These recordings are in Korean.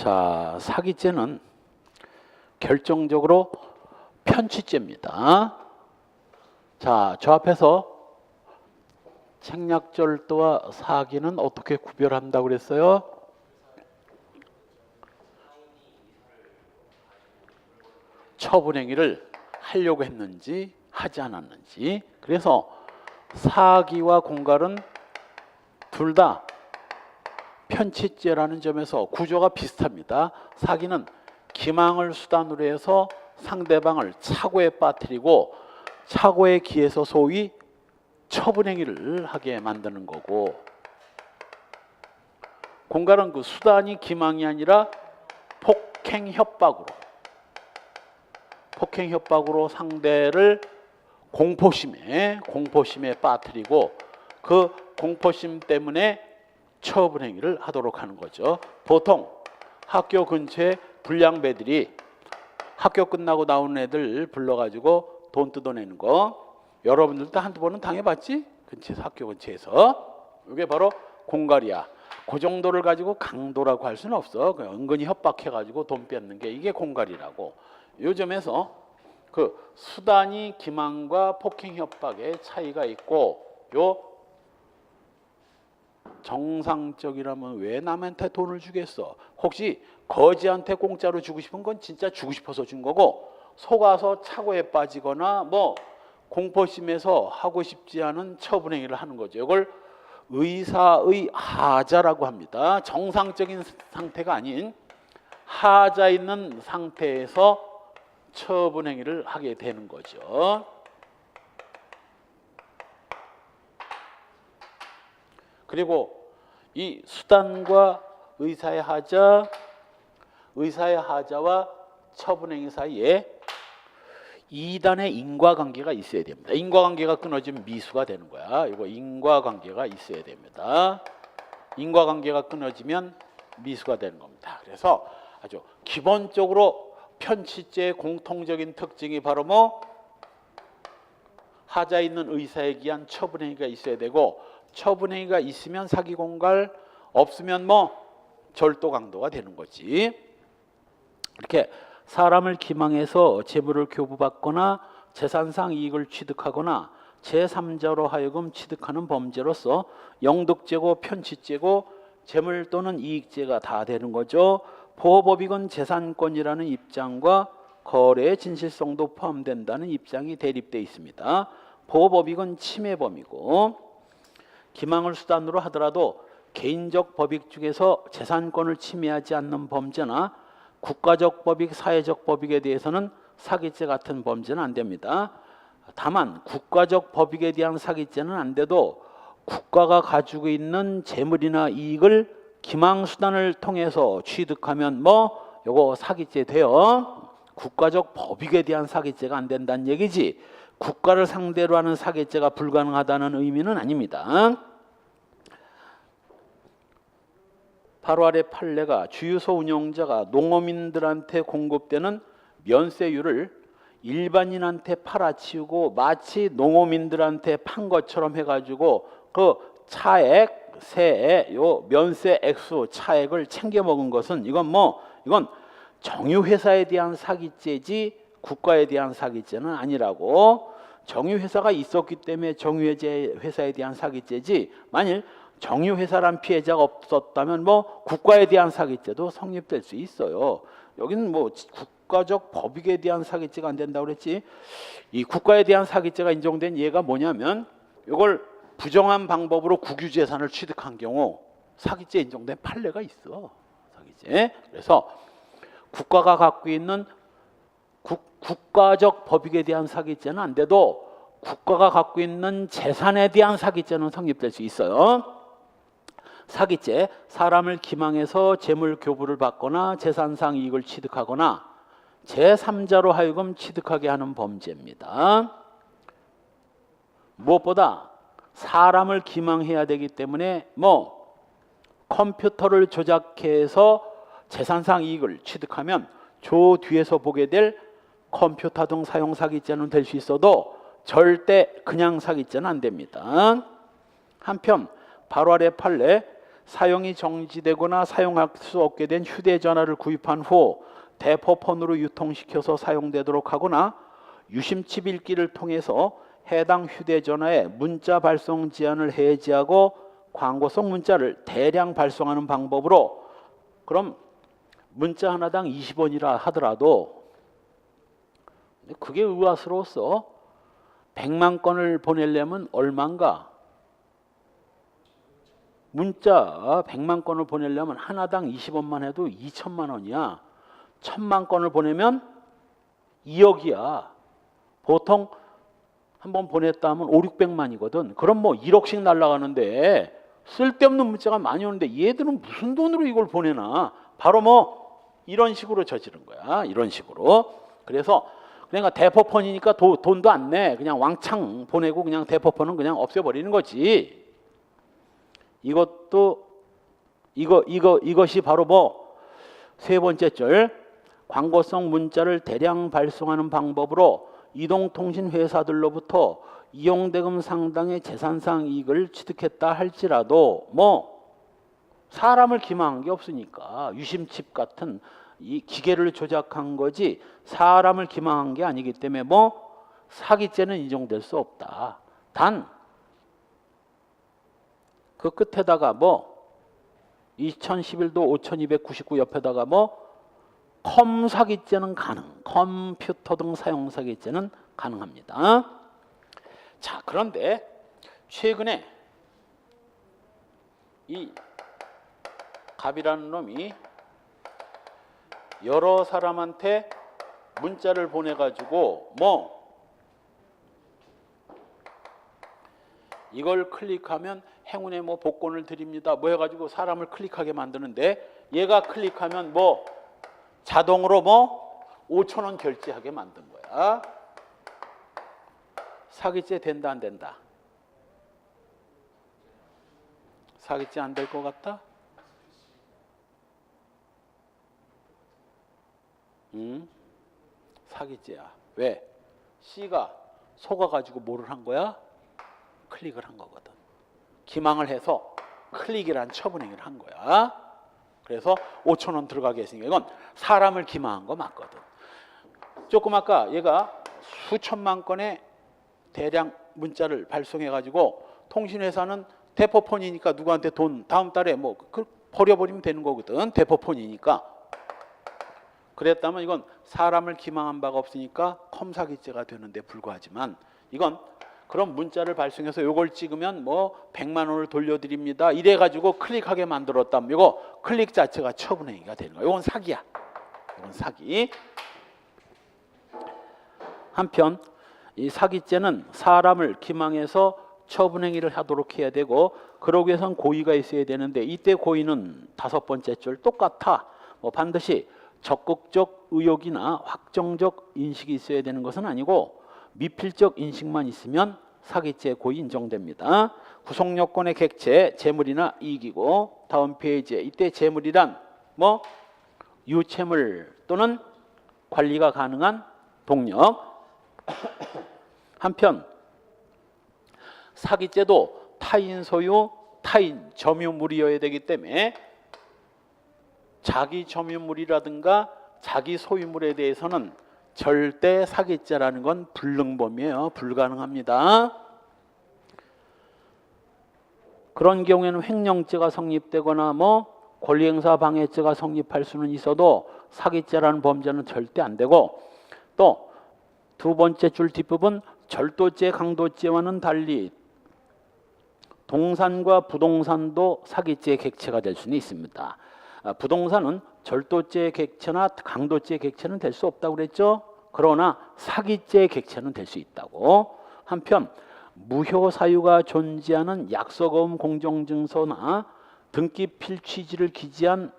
자, 사기죄는 결정적으로 편취죄입니다. 자, 저 앞에서 책략절도와 사기는 어떻게 구별한다고 그랬어요? 처분행위를 하려고 했는지 하지 않았는지. 그래서 사기와 공갈은 둘 다 편취죄라는 점에서 구조가 비슷합니다. 사기는 기망을 수단으로 해서 상대방을 착오에 빠뜨리고 착오에 기해서 소위 처분행위를 하게 만드는 거고, 공갈은 그 수단이 기망이 아니라 폭행 협박으로 상대를 공포심에 빠뜨리고 그 공포심 때문에 처분행위를 하도록 하는 거죠. 보통 학교 근처에 불량배들이 학교 끝나고 나오는 애들 불러가지고 돈 뜯어내는 거 여러분들도 한두 번은 당해봤지? 학교 근처에서. 이게 바로 공갈이야. 그 정도를 가지고 강도라고 할 수는 없어. 은근히 협박해가지고 돈 뺏는 게 이게 공갈이라고. 요즘에서 그 수단이 기망과 폭행 협박의 차이가 있고, 요 정상적이라면 왜 남한테 돈을 주겠어? 혹시 거지한테 공짜로 주고 싶은 건 진짜 주고 싶어서 준 거고, 속아서 착오에 빠지거나 뭐 공포심에서 하고 싶지 않은 처분행위를 하는 거죠. 이걸 의사의 하자라고 합니다. 정상적인 상태가 아닌 하자 있는 상태에서 처분행위를 하게 되는 거죠. 그리고 이 수단과 의사의 하자와 처분행위 사이에 2단의 인과관계가 있어야 됩니다. 인과관계가 끊어지면 미수가 되는 거야. 이거 인과관계가 있어야 됩니다. 인과관계가 끊어지면 미수가 되는 겁니다. 그래서 아주 기본적으로 편취죄의 공통적인 특징이 바로 뭐 하자 있는 의사에 기한 처분행위가 있어야 되고, 처분행위가 있으면 사기 공갈, 없으면 뭐 절도 강도가 되는 거지. 이렇게 사람을 기망해서 재물을 교부받거나 재산상 이익을 취득하거나 제3자로 하여금 취득하는 범죄로서 영득죄고 편취죄고 재물 또는 이익죄가 다 되는 거죠. 보호법익은 재산권이라는 입장과 거래의 진실성도 포함된다는 입장이 대립되어 있습니다. 보호법익은 침해범이고, 기망을 수단으로 하더라도 개인적 법익 중에서 재산권을 침해하지 않는 범죄나 국가적 법익, 사회적 법익에 대해서는 사기죄 같은 범죄는 안 됩니다. 다만 국가적 법익에 대한 사기죄는 안 돼도 국가가 가지고 있는 재물이나 이익을 기망수단을 통해서 취득하면 뭐 요거 사기죄 돼요. 국가적 법익에 대한 사기죄가 안 된다는 얘기지, 국가를 상대로 하는 사기죄가 불가능하다는 의미는 아닙니다. 바로 아래 판례가 주유소 운영자가 농어민들한테 공급되는 면세유를 일반인한테 팔아치우고 마치 농어민들한테 판 것처럼 해가지고 그 차액, 세액, 요 면세 액수 차액을 챙겨 먹은 것은 이건 정유회사에 대한 사기죄지 국가에 대한 사기죄는 아니라고. 정유회사가 있었기 때문에 정유회사에 대한 사기죄지, 만일 정유회사란 피해자가 없었다면 뭐 국가에 대한 사기죄도 성립될 수 있어요. 여기는 뭐 국가적 법익에 대한 사기죄가 안 된다고 그랬지. 이 국가에 대한 사기죄가 인정된 예가 뭐냐면, 이걸 부정한 방법으로 국유재산을 취득한 경우 사기죄 인정된 판례가 있어. 사기죄. 그래서 국가가 갖고 있는 국가적 법익에 대한 사기죄는 안 돼도 국가가 갖고 있는 재산에 대한 사기죄는 성립될 수 있어요. 사기죄, 사람을 기망해서 재물 교부를 받거나 재산상 이익을 취득하거나 제3자로 하여금 취득하게 하는 범죄입니다. 무엇보다 사람을 기망해야 되기 때문에 뭐 컴퓨터를 조작해서 재산상 이익을 취득하면 저 뒤에서 보게 될 컴퓨터 등 사용 사기죄는 될 수 있어도 절대 그냥 사기죄는 안 됩니다. 한편 바로 아래 판례, 사용이 정지되거나 사용할 수 없게 된 휴대전화를 구입한 후 대포폰으로 유통시켜서 사용되도록 하거나 유심칩 읽기를 통해서 해당 휴대전화에 문자 발송 제한을 해제하고 광고성 문자를 대량 발송하는 방법으로, 그럼 문자 하나당 20원이라 하더라도 그게 의아스러웠어. 100만 건을 보내려면 얼마인가? 문자 100만 건을 보내려면 하나당 20원만 해도 2천만 원이야. 1000만 건을 보내면 2억이야. 보통 한번 보냈다 하면 5, 600만이거든. 그럼 뭐 1억씩 날아가는데 쓸데없는 문자가 많이 오는데 얘들은 무슨 돈으로 이걸 보내나? 바로 뭐 이런 식으로 저지른 거야. 이런 식으로. 그래서 그러니까 대포폰이니까 돈도 안 내. 그냥 왕창 보내고 그냥 대포폰은 그냥 없애버리는 거지. 이것이 바로 뭐 세 번째 줄, 광고성 문자를 대량 발송하는 방법으로 이동통신 회사들로부터 이용대금 상당의 재산상 이익을 취득했다 할지라도 뭐 사람을 기망한 게 없으니까 유심칩 같은 이 기계를 조작한 거지 사람을 기망한 게 아니기 때문에 뭐 사기죄는 인정될 수 없다. 단 그 끝에다가 뭐 2011도 5299 옆에다가 뭐 컴사기죄는 컴퓨터 등 사용 사기죄는 가능합니다. 자, 그런데 최근에 이 갑이라는 놈이 여러 사람한테 문자를 보내가지고 뭐 이걸 클릭하면 행운의 뭐 복권을 드립니다 뭐 해가지고 사람을 클릭하게 만드는데 얘가 클릭하면 뭐 자동으로 뭐 5,000원 결제하게 만든 거야. 사기죄 된다 안 된다? 사기죄 안 될 것 같다? 사기죄야. 왜? C가 속아가지고 뭐를 한 거야? 클릭을 한 거거든. 기망을 해서 클릭이란 처분행위를 한 거야. 그래서 5,000원 들어가게 했으니까 이건 사람을 기망한 거 맞거든. 조금 아까 얘가 수천만 건의 대량 문자를 발송해가지고 통신회사는 대포폰이니까 누구한테 돈 다음 달에 뭐 버려버리면 되는 거거든. 대포폰이니까. 그랬다면 이건 사람을 기망한 바가 없으니까 컴사기죄가 되는데 불구하지만 이건 그럼 문자를 발송해서 요걸 찍으면 뭐 100만 원을 돌려드립니다. 이래가지고 클릭하게 만들었다면 이거 클릭 자체가 처분행위가 되는 거야. 이건 사기야. 이건 사기. 한편 이 사기죄는 사람을 기망해서 처분행위를 하도록 해야 되고 그러기 위해서는 고의가 있어야 되는데 이때 고의는 다섯 번째 줄 똑같아. 뭐 반드시 적극적 의욕이나 확정적 인식이 있어야 되는 것은 아니고 미필적 인식만 있으면 사기죄 고의 인정됩니다. 구속요건의 객체, 재물이나 이익이고 다음 페이지에 이때 재물이란 뭐 유채물 또는 관리가 가능한 동력. 한편 사기죄도 타인 소유, 타인 점유물이어야 되기 때문에 자기 점유물이라든가 자기 소유물에 대해서는 절대 사기죄라는 건 불능범이에요. 불가능합니다. 그런 경우에는 횡령죄가 성립되거나 뭐 권리행사 방해죄가 성립할 수는 있어도 사기죄라는 범죄는 절대 안 되고 또 두 번째 줄 뒷부분 절도죄, 강도죄와는 달리 동산과 부동산도 사기죄의 객체가 될 수는 있습니다. 부동산은 절도죄의 객체나 강도죄의 객체는 될 수 없다고 그랬죠. 그러나 사기죄의 객체는 될 수 있다고. 한편 무효 사유가 존재하는 약속어음 공정증서나 등기 필취지를 기재한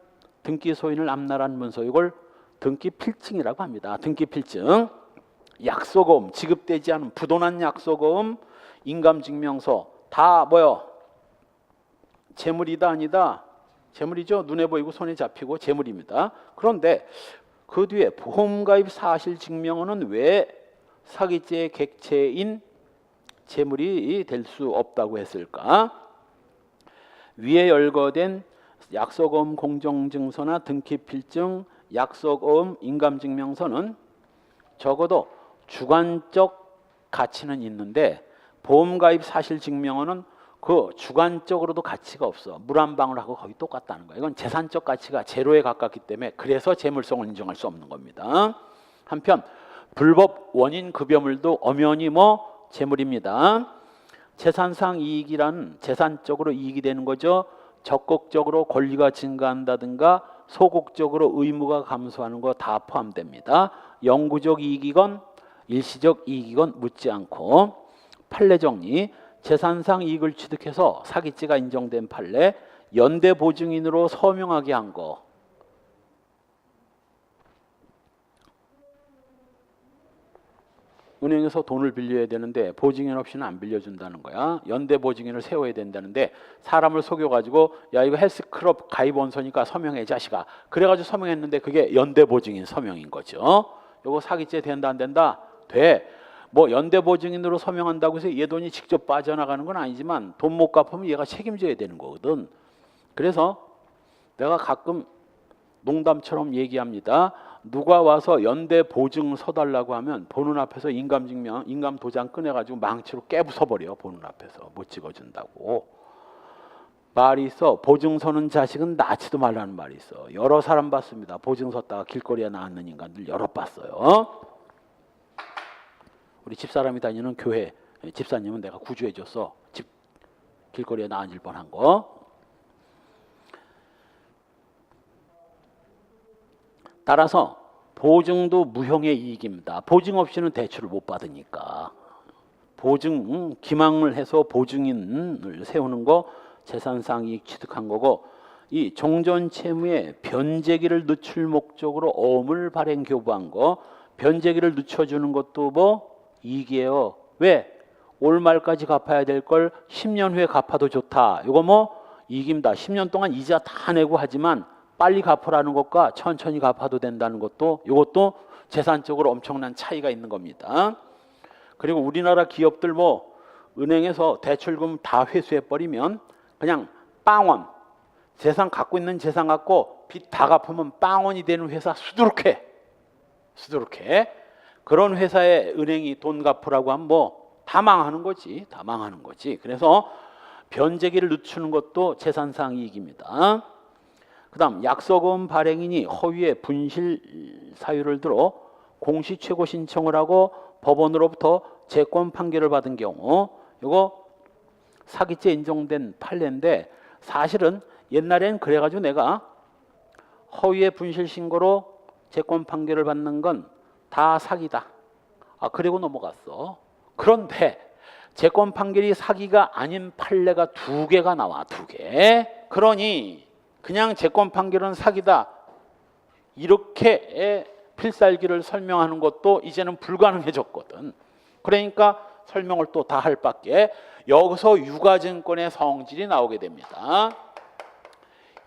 등기 소인을 압날한 문서 이걸 등기 필증이라고 합니다. 등기 필증. 약속어음, 지급되지 않은 부도난 약속어음, 인감증명서 다 뭐요? 재물이다 아니다? 재물이죠. 눈에 보이고 손에 잡히고 재물입니다. 그런데 그 뒤에 보험가입 사실 증명은 왜 사기죄의 객체인 재물이 될 수 없다고 했을까? 위에 열거된 약속어음 공정증서나 등기필증, 약속어음 인감증명서는 적어도 주관적 가치는 있는데 보험가입 사실증명서는 그 주관적으로도 가치가 없어. 물 한 방울하고 거의 똑같다는 거야. 이건 재산적 가치가 제로에 가깝기 때문에 그래서 재물성을 인정할 수 없는 겁니다. 한편 불법 원인 급여물도 엄연히 뭐 재물입니다. 재산상 이익이란 재산적으로 이익이 되는 거죠. 적극적으로 권리가 증가한다든가 소극적으로 의무가 감소하는 거 다 포함됩니다. 영구적 이익이건 일시적 이익이건 묻지 않고. 판례 정리. 재산상 이익을 취득해서 사기죄가 인정된 판례, 연대 보증인으로 서명하게 한 거. 은행에서 돈을 빌려야 되는데 보증인 없이는 안 빌려준다는 거야. 연대 보증인을 세워야 된다는데 사람을 속여가지고 야 이거 헬스클럽 가입 원서니까 서명해 자식아. 그래가지고 서명했는데 그게 연대 보증인 서명인 거죠. 요거 사기죄 된다 안 된다? 돼. 뭐 연대 보증인으로 서명한다고 해서 얘 돈이 직접 빠져나가는 건 아니지만 돈 못 갚으면 얘가 책임져야 되는 거거든. 그래서 내가 가끔 농담처럼 얘기합니다. 누가 와서 연대 보증 서달라고 하면 보는 앞에서 인감증명, 인감도장 꺼내가지고 망치로 깨부숴버려. 보는 앞에서 못 찍어준다고. 말이 있어. 보증 서는 자식은 낳지도 말라는 말이 있어. 여러 사람 봤습니다. 보증 섰다가 길거리에 나앉는 인간들 여러 봤어요. 우리 집사람이 다니는 교회 집사님은 내가 구조해 줬어. 집 길거리에 나앉을 뻔한 거. 따라서 보증도 무형의 이익입니다. 보증 없이는 대출을 못 받으니까. 보증, 기망을 해서 보증인을 세우는 거 재산상 이익 취득한 거고, 이 종전 채무의 변제기를 늦출 목적으로 어음을 발행 교부한 거, 변제기를 늦춰주는 것도 뭐 이익이에요. 왜? 올 말까지 갚아야 될 걸 10년 후에 갚아도 좋다. 이거 뭐 이익입니다. 10년 동안 이자 다 내고 하지만 빨리 갚으라는 것과 천천히 갚아도 된다는 것도 이것도 재산적으로 엄청난 차이가 있는 겁니다. 그리고 우리나라 기업들 뭐 은행에서 대출금 다 회수해 버리면 그냥 빵원, 재산 갖고 있는 재산 갖고 빚 다 갚으면 빵원이 되는 회사 수두룩해. 그런 회사에 은행이 돈 갚으라고 하면 뭐 다 망하는 거지. 다 망하는 거지. 그래서 변제기를 늦추는 것도 재산상 이익입니다. 그 다음 약속어음 발행인이 허위의 분실 사유를 들어 공시최고 신청을 하고 법원으로부터 재권 판결을 받은 경우, 이거 사기죄 인정된 판례인데 사실은 옛날엔 그래가지고 내가 허위의 분실 신고로 재권 판결을 받는 건 다 사기다. 그리고 넘어갔어. 그런데 재권 판결이 사기가 아닌 판례가 2개가 나와. 2개. 그러니 그냥 재권 판결은 사기다. 이렇게 필살기를 설명하는 것도 이제는 불가능해졌거든. 그러니까 설명을 또 다 할 밖에 여기서 유가증권의 성질이 나오게 됩니다.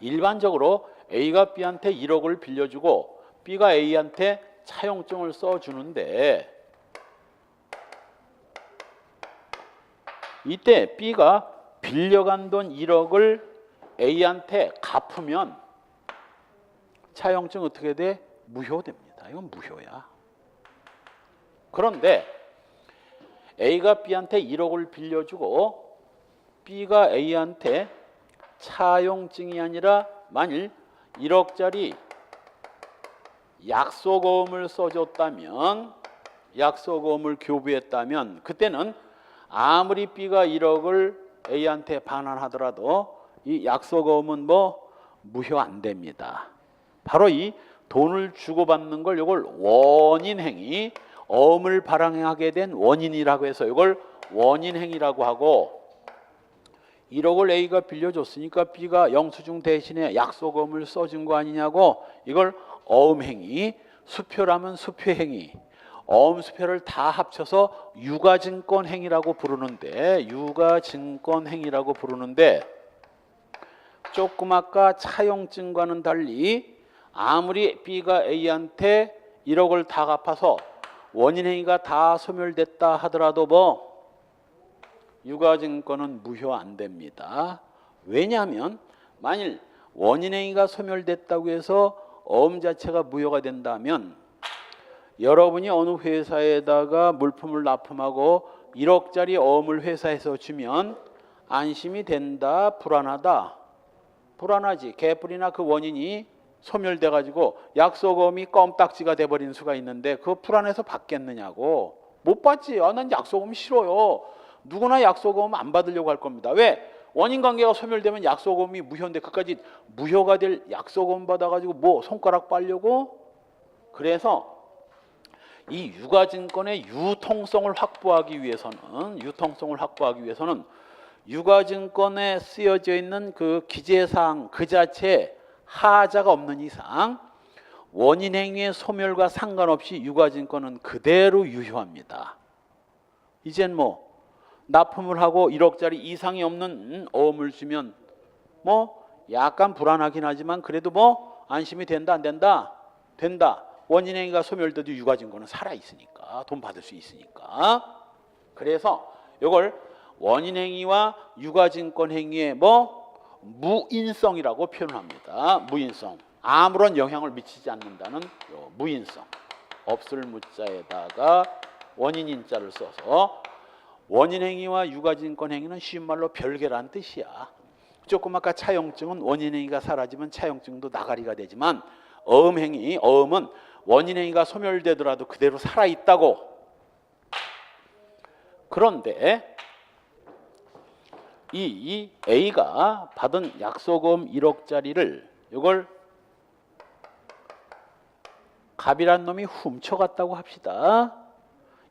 일반적으로 A가 B한테 1억을 빌려주고 B가 A한테 차용증을 써주는데 이때 B가 빌려간 돈 1억을 A한테 갚으면 차용증 어떻게 돼? 무효됩니다. 이건 무효야. 그런데 A가 B한테 1억을 빌려주고 B가 A한테 차용증이 아니라 만일 1억짜리 약속어음을 써줬다면, 약속어음을 교부했다면 그때는 아무리 B가 1억을 A한테 반환하더라도 이 약속어음은 뭐 무효 안 됩니다. 바로 이 돈을 주고받는 걸 이걸 원인행위, 어음을 발행하게 된 원인이라고 해서 이걸 원인행위라고 하고, 1억을 A가 빌려줬으니까 B가 영수증 대신에 약속어음을 써준 거 아니냐고, 이걸 어음행위, 수표라면 수표행위, 어음수표를 다 합쳐서 유가증권행위라고 부르는데, 유가증권행위라고 부르는데 조금 아까 차용증과는 달리 아무리 B가 A한테 1억을 다 갚아서 원인행위가 다 소멸됐다 하더라도 뭐 유가증권은 무효 안 됩니다. 왜냐하면 만일 원인행위가 소멸됐다고 해서 어음 자체가 무효가 된다면 여러분이 어느 회사에다가 물품을 납품하고 1억짜리 어음을 회사에서 주면 안심이 된다, 불안하다? 불안하지. 개뿔이나 그 원인이 소멸돼 가지고 약속어음이 껌딱지가 돼버린 수가 있는데 그 불안해서 받겠느냐고. 못 받지. 난 약속어음 싫어요. 누구나 약속어음 안 받으려고 할 겁니다. 왜? 원인관계가 소멸되면 약속어음이 무효인데 그까지 무효가 될 약속어음 받아가지고 뭐 손가락 빨려고? 그래서 이 유가증권의 유통성을 확보하기 위해서는 유가증권에 쓰여져 있는 그 기재사항 그 자체에 하자가 없는 이상 원인행위의 소멸과 상관없이 유가증권은 그대로 유효합니다. 이젠 뭐 납품을 하고 1억짜리 이상이 없는 어음을 주면 뭐 약간 불안하긴 하지만 그래도 뭐 안심이 된다 안 된다? 된다. 원인행위가 소멸돼도 유가증권은 살아있으니까 돈 받을 수 있으니까. 그래서 이걸 원인행위와 유가증권 행위의 뭐 무인성이라고 표현합니다. 무인성. 아무런 영향을 미치지 않는다는 무인성. 없을 무자에다가 원인인자를 써서 원인행위와 유가증권 행위는 쉬운 말로 별개란 뜻이야. 조금 아까 차용증은 원인행위가 사라지면 차용증도 나가리가 되지만 어음은 원인행위가 소멸되더라도 그대로 살아있다고. 그런데 이 A가 받은 약속어음 1억짜리를 이걸 갑이란 놈이 훔쳐갔다고 합시다.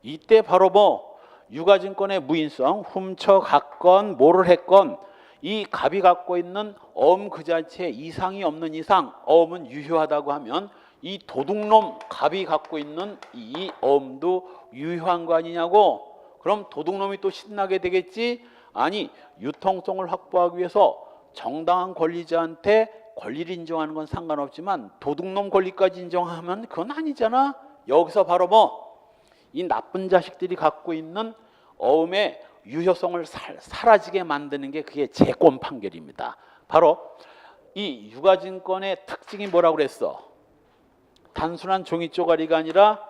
이때 바로 뭐 유가증권의 무인성, 훔쳐갔건 뭐를 했건 이 갑이 갖고 있는 어음 그 자체에 이상이 없는 이상 어음은 유효하다고 하면 이 도둑놈 갑이 갖고 있는 이 어음도 유효한 거 아니냐고. 그럼 도둑놈이 또 신나게 되겠지. 아니, 유통성을 확보하기 위해서 정당한 권리자한테 권리를 인정하는 건 상관없지만 도둑놈 권리까지 인정하면 그건 아니잖아. 여기서 바로 뭐 이 나쁜 자식들이 갖고 있는 어음의 유효성을 사라지게 만드는 게 그게 재권 판결입니다. 바로 이 유가증권의 특징이 뭐라고 그랬어? 단순한 종이 쪼가리가 아니라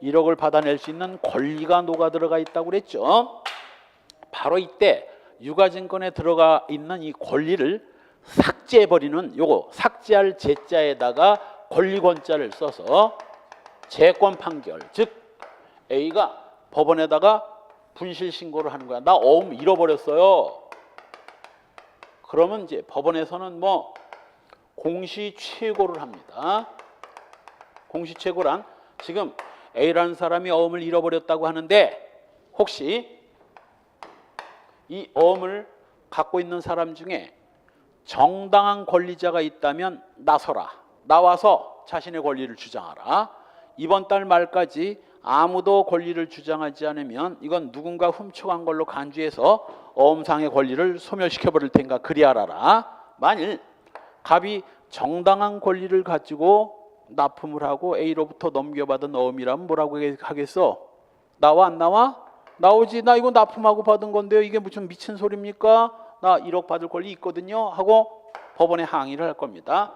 1억을 받아낼 수 있는 권리가 녹아 들어가 있다고 그랬죠. 바로 이때 유가증권에 들어가 있는 이 권리를 삭제해버리는 요거 삭제할 제자에다가 권리권자를 써서 재권 판결, 즉 A가 법원에다가 분실 신고를 하는 거야. 나 어음 잃어버렸어요. 그러면 이제 법원에서는 뭐 공시최고를 합니다. 공시최고란 지금 A라는 사람이 어음을 잃어버렸다고 하는데 혹시 이 어음을 갖고 있는 사람 중에 정당한 권리자가 있다면 나서라. 나와서 자신의 권리를 주장하라. 이번 달 말까지 아무도 권리를 주장하지 않으면 이건 누군가 훔쳐간 걸로 간주해서 어음상의 권리를 소멸시켜버릴 테니까 그리 알아라. 만일 갑이 정당한 권리를 가지고 납품을 하고 A로부터 넘겨받은 어음이라면 뭐라고 하겠어? 나와 안 나와? 나오지. 나 이거 납품하고 받은 건데요. 이게 무슨 미친 소리입니까? 나 1억 받을 권리 있거든요. 하고 법원에 항의를 할 겁니다.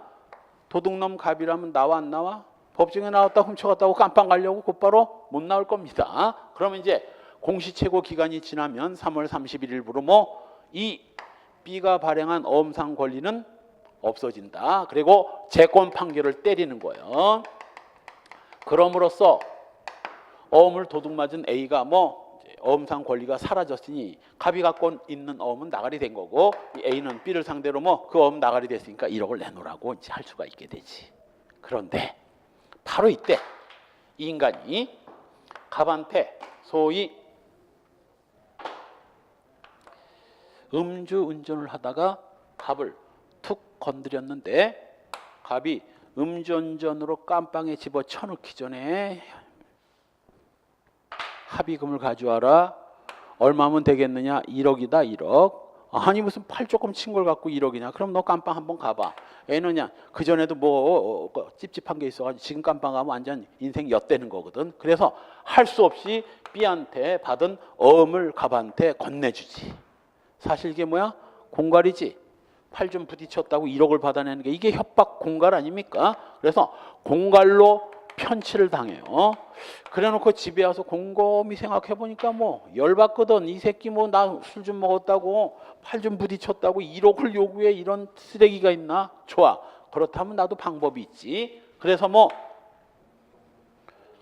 도둑놈 갑이라면 나와 안 나와? 법정에 나왔다 훔쳐갔다고 깜빵 가려고 곧바로 못 나올 겁니다. 그러면 이제 공시최고 기간이 지나면 3월 31일부로 뭐 이 B가 발행한 어음상 권리는 없어진다. 그리고 재권 판결을 때리는 거예요. 그럼으로써 어음을 도둑맞은 A가 뭐 어음상 권리가 사라졌으니 갑이 갖고 있는 어음은 나가리 된 거고 A는 B를 상대로 뭐 그 어음 나가리 됐으니까 1억을 내놓으라고 이제 할 수가 있게 되지. 그런데 바로 이때 이 인간이 갑한테 소위 음주운전을 하다가 갑을 툭 건드렸는데 갑이 음주운전으로 깜빵에 집어쳐넣기 전에 합의금을 가져와라. 얼마면 되겠느냐? 1억이다 1억. 아니 무슨 팔 조금 친 걸 갖고 1억이냐? 그럼 너 깜빵 한번 가봐. 애는야 그 전에도 뭐 찝찝한 게 있어가지고 지금 깜빵 가면 완전 인생 엿되는 거거든. 그래서 할 수 없이 B한테 받은 어음을 갑한테 건네주지. 사실 이게 뭐야? 공갈이지. 팔 좀 부딪혔다고 1억을 받아내는 게 이게 협박 공갈 아닙니까? 그래서 공갈로 편취를 당해요. 그래놓고 집에 와서 곰곰이 생각해 보니까 뭐 열받거든. 이 새끼 뭐 나 술 좀 먹었다고 팔 좀 부딪혔다고 1억을 요구해. 이런 쓰레기가 있나? 좋아. 그렇다면 나도 방법이 있지. 그래서 뭐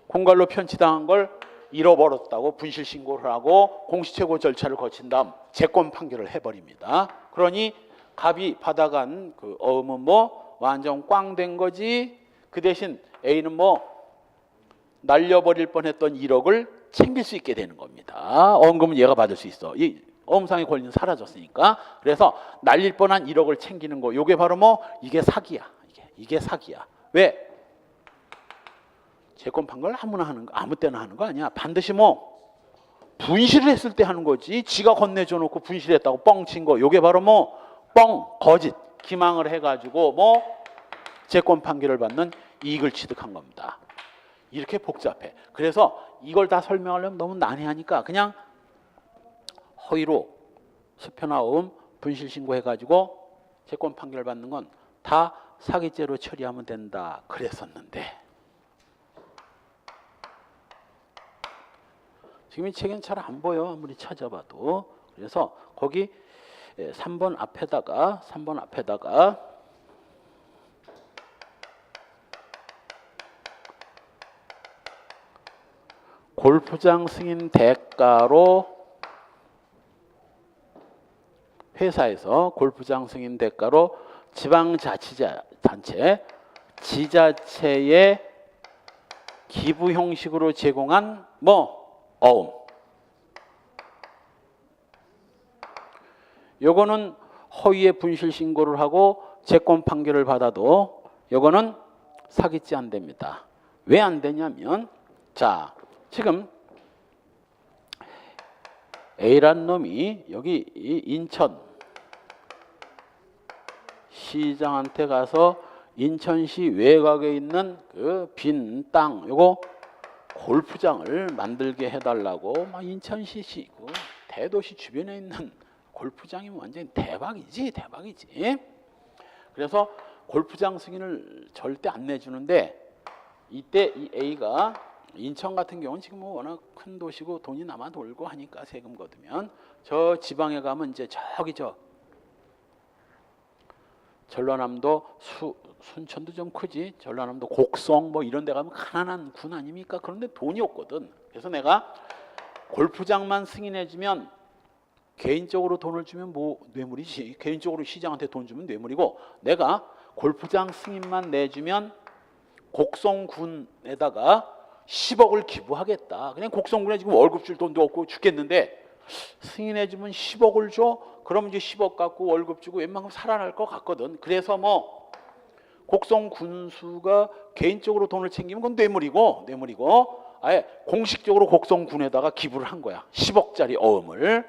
공갈로 편취당한 걸 잃어버렸다고 분실 신고를 하고 공시최고 절차를 거친 다음 재권 판결을 해버립니다. 그러니 갑이 받아간 그 어음은 뭐 완전 꽝 된 거지. 그 대신 A는 뭐 날려버릴 뻔했던 1억을 챙길 수 있게 되는 겁니다. 어음금은 얘가 받을 수 있어. 이 어음상의 권리는 사라졌으니까. 그래서 날릴 뻔한 1억을 챙기는 거. 요게 바로 뭐 이게 사기야. 이게 사기야. 왜? 재권 판결을 아무나 하는 거, 아무 때나 하는 거 아니야. 반드시 뭐 분실을 했을 때 하는 거지. 지가 건네줘 놓고 분실했다고 뻥친 거. 요게 바로 뭐 거짓, 기망을 해가지고 뭐 재권 판결을 받는 이익을 취득한 겁니다. 이렇게 복잡해. 그래서 이걸 다 설명하려면 너무 난해하니까 그냥 허위로 수표나 어음 분실 신고해가지고 재권 판결 받는 건 다 사기죄로 처리하면 된다 그랬었는데 지금 이 책엔 잘 안 보여. 아무리 찾아봐도. 그래서 거기 3번 앞에다가 골프장 승인 대가로 회사에서 골프장 승인 대가로 지방자치단체 지자체에 기부 형식으로 제공한 뭐 어음. 요거는 허위의 분실 신고를 하고 재권 판결을 받아도 요거는 사기죄 안 됩니다. 왜 안 되냐면 자 지금 A란 놈이 여기 인천 시장한테 가서 인천시 외곽에 있는 그 빈 땅 요거 골프장을 만들게 해달라고 막 인천시 그 대도시 주변에 있는 골프장이면 완전히 대박이지. 그래서 골프장 승인을 절대 안 내주는데 이때 이 A가 인천 같은 경우는 지금 뭐 워낙 큰 도시고 돈이 남아 돌고 하니까 세금 거두면 저 지방에 가면 이제 저기 저 전라남도 순천도 좀 크지. 전라남도 곡성 뭐 이런 데 가면 가난한 군 아닙니까? 그런데 돈이 없거든. 그래서 내가 골프장만 승인해주면 개인적으로 돈을 주면 뭐 뇌물이지. 개인적으로 시장한테 돈 주면 뇌물이고 내가 골프장 승인만 내주면 곡성군에다가 10억을 기부하겠다. 그냥 곡성군에 지금 월급 줄 돈도 없고 죽겠는데 승인해주면 10억을 줘? 그럼 이제 10억 갖고 월급 주고 웬만큼 살아날 것 같거든. 그래서 뭐 곡성군수가 개인적으로 돈을 챙기면 그건 뇌물이고 아예 공식적으로 곡성군에다가 기부를 한 거야. 10억짜리 어음을.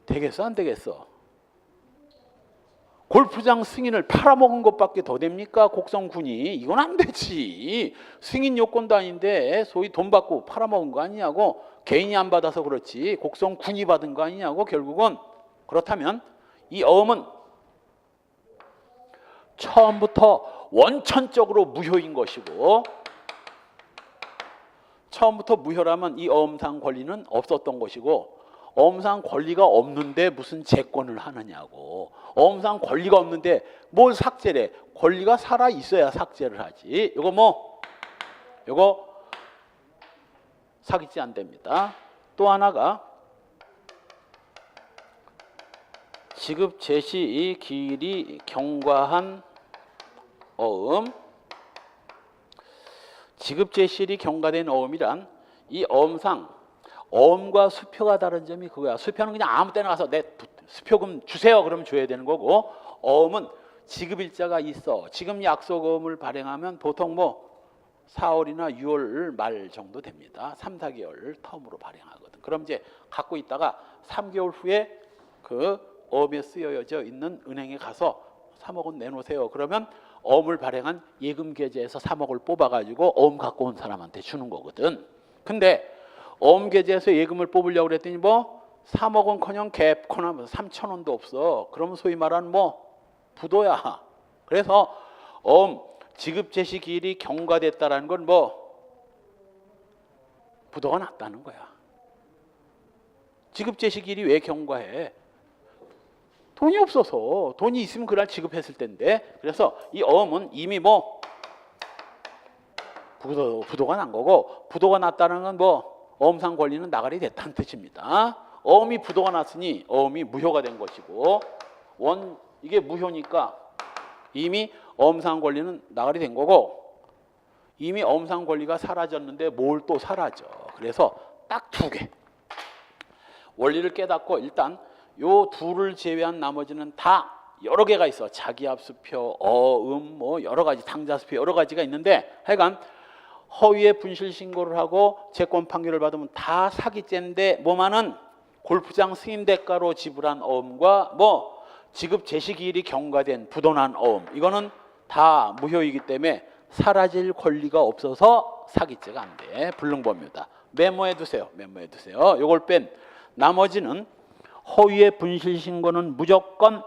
되겠어 안 되겠어? 골프장 승인을 팔아먹은 것밖에 더 됩니까? 곡성군이. 이건 안 되지. 승인 요건도 아닌데 소위 돈 받고 팔아먹은 거 아니냐고. 개인이 안 받아서 그렇지 곡성군이 받은 거 아니냐고. 결국은 그렇다면 이 어음은 처음부터 원천적으로 무효인 것이고 처음부터 무효라면 이 어음상 권리는 없었던 것이고 어음상 권리가 없는데 무슨 재권을 하느냐고. 어음상 권리가 없는데 뭘 삭제래. 권리가 살아 있어야 삭제를 하지. 이거 사기죄 안 됩니다. 또 하나가 지급 제시 기일이 경과한 어음. 지급 제시일이 경과된 어음이란 이 어음상 어음과 수표가 다른 점이 그거야. 수표는 그냥 아무 때나 가서 내 수표금 주세요 그러면 줘야 되는 거고 어음은 지급일자가 있어. 지금 약속어음을 발행하면 보통 뭐 4월이나 6월 말 정도 됩니다. 3, 4개월 텀으로 발행하거든. 그럼 이제 갖고 있다가 3개월 후에 그 어음에 쓰여져 있는 은행에 가서 3억 원 내놓으세요. 그러면 어음을 발행한 예금 계좌에서 3억을 뽑아가지고 어음 갖고 온 사람한테 주는 거거든. 근데 어음 계좌에서 예금을 뽑으려고 그랬더니 뭐 3억은커녕 갭코나 3,000원도 없어. 그러면 소위 말하는 뭐 부도야. 그래서 지급재시기일이 경과됐다라는 건 뭐 부도가 났다는 거야. 지급재시기일이 왜 경과해? 돈이 없어서. 돈이 있으면 그날 지급했을 텐데. 그래서 이 어음은 이미 뭐 부도가 난 거고, 부도가 났다는 건 뭐 어음상 권리는 나가리 됐다는 뜻입니다. 어음이 부도가 났으니 어음이 무효가 된 것이고, 이게 무효니까 이미 어음상 권리는 나가리 된 거고, 이미 어음상 권리가 사라졌는데 뭘 또 사라져. 그래서 딱 두 개. 원리를 깨닫고 일단 요 둘을 제외한 나머지는 다 여러 개가 있어. 자기합수표, 어음, 뭐 여러 가지, 당자수표 여러 가지가 있는데, 하여간 허위의 분실 신고를 하고 채권 판결을 받으면 다 사기죄인데, 뭐만은 골프장 승인 대가로 지불한 어음과 뭐 지급 제시기일이 경과된 부도난 어음, 이거는 다 무효이기 때문에 사라질 권리가 없어서 사기죄가 안 돼. 불능범유다. 메모해 두세요. 메모해 두세요. 요걸 뺀 나머지는 허위의 분실 신고는 무조건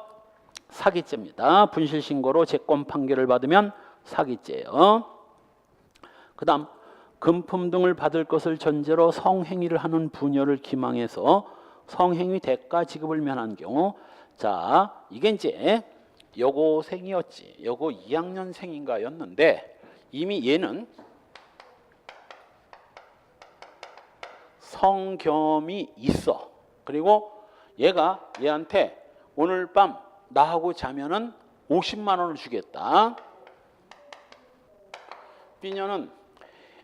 사기죄입니다. 분실 신고로 채권 판결을 받으면 사기죄예요. 그다음 금품 등을 받을 것을 전제로 성행위를 하는 부녀를 기망해서 성행위 대가 지급을 면한 경우, 자 이게 이제 여고생이었지. 여고 2학년생인가였는데 이미 얘는 성겸이 있어. 그리고 얘가 얘한테 오늘 밤 나하고 자면은 50만 원을 주겠다. B녀는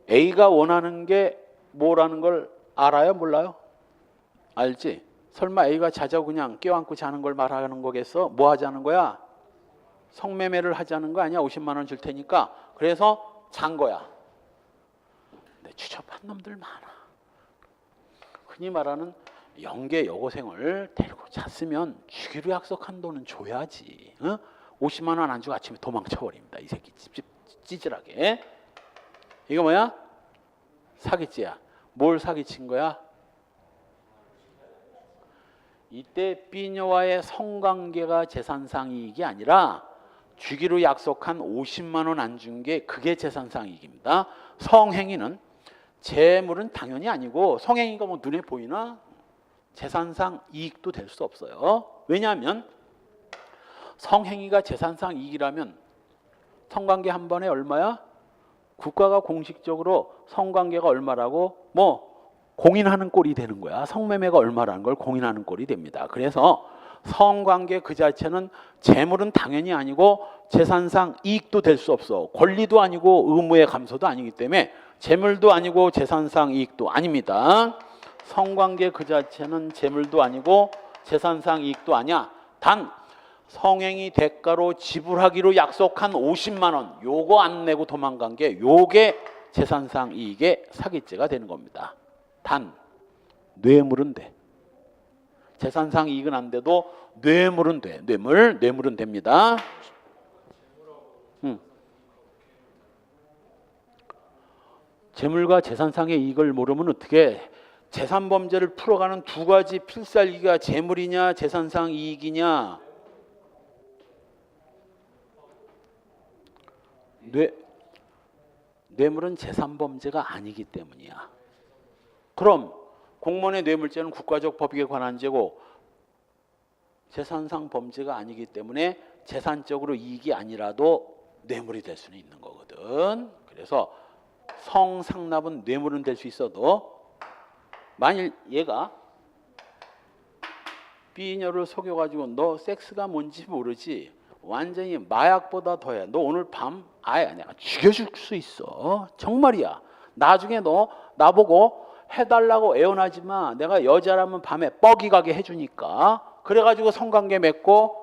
A가 원하는 게 뭐라는 걸 알아요? 몰라요? 알지? 설마 A가 자자고 그냥 껴안고 자는 걸 말하는 거겠어? 뭐 하자는 거야? 성매매를 하자는 거 아니야? 50만 원 줄 테니까. 그래서 잔 거야. 근데 추접한 놈들 많아. 흔히 말하는 영계 여고생을 데리고 잤으면 주기로 약속한 돈은 줘야지. 50만 원 안 주고 아침에 도망쳐버립니다. 이 새끼 찌질하게. 이거 뭐야? 사기죄야. 뭘 사기친 거야? 이때 B녀와의 성관계가 재산상 이익이 아니라 주기로 약속한 50만 원 안 준 게 그게 재산상 이익입니다. 성행위는 재물은 당연히 아니고, 성행위가 뭐 눈에 보이나? 재산상 이익도 될 수 없어요. 왜냐하면 성행위가 재산상 이익이라면 성관계 한 번에 얼마야? 국가가 공식적으로 성관계가 얼마라고 뭐 공인하는 꼴이 되는 거야. 성매매가 얼마라는 걸 공인하는 꼴이 됩니다. 그래서 성관계 그 자체는 재물은 당연히 아니고 재산상 이익도 될 수 없어. 권리도 아니고 의무의 감소도 아니기 때문에 재물도 아니고 재산상 이익도 아닙니다. 성관계 그 자체는 재물도 아니고 재산상 이익도 아니야. 단 성행위 대가로 지불하기로 약속한 50만 원 요거 안 내고 도망간 게 요게 재산상 이익의 사기죄가 되는 겁니다. 단 뇌물은 돼. 재산상 이익은 안 돼도 뇌물은 돼. 뇌물은 됩니다. 재물과 재산상의 이익을 모르면 어떻게 재산 범죄를 풀어가는 두 가지 필살기가 재물이냐 재산상 이익이냐. 뇌물은 재산 범죄가 아니기 때문이야. 그럼 공무원의 뇌물죄는 국가적 법익에 관한 죄고 재산상 범죄가 아니기 때문에 재산적으로 이익이 아니라도 뇌물이 될 수는 있는 거거든. 그래서 성상납은 뇌물은 될 수 있어도 만일 얘가 B녀를 속여가지고 너 섹스가 뭔지 모르지? 완전히 마약보다 더해. 너 오늘 밤 아예 내가 죽여줄 수 있어. 정말이야. 나중에 너 나보고 해달라고 애원하지 마. 내가 여자라면 밤에 뻐기 가게 해주니까. 그래가지고 성관계 맺고